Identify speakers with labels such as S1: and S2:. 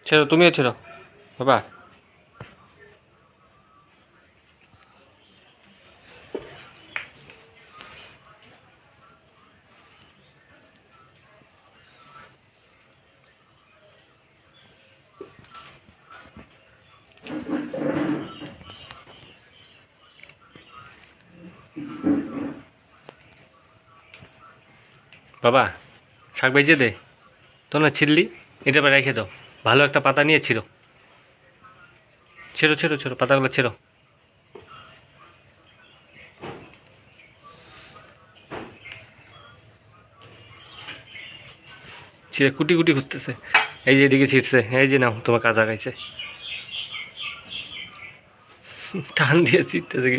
S1: ছেড়ো, তুমিও ছেড়ো বাবা। বাবা শাক ভেজে দে তো, না ছিললি, এটা রেখে দাও। ভালো একটা পাতা নিয়ে ছিঁড়ো, ছেড়ো ছেড়ো ছেড়ো, পাতাগুলো ছেড়ো। ছিঁড়ে কুটি কুটি করতেছে। এই যে এদিকে ছিঁড়ছে, এই যে নাও তোমার কাঁচা খাইছে। টান দিয়ে ছিঁড়তেছে কি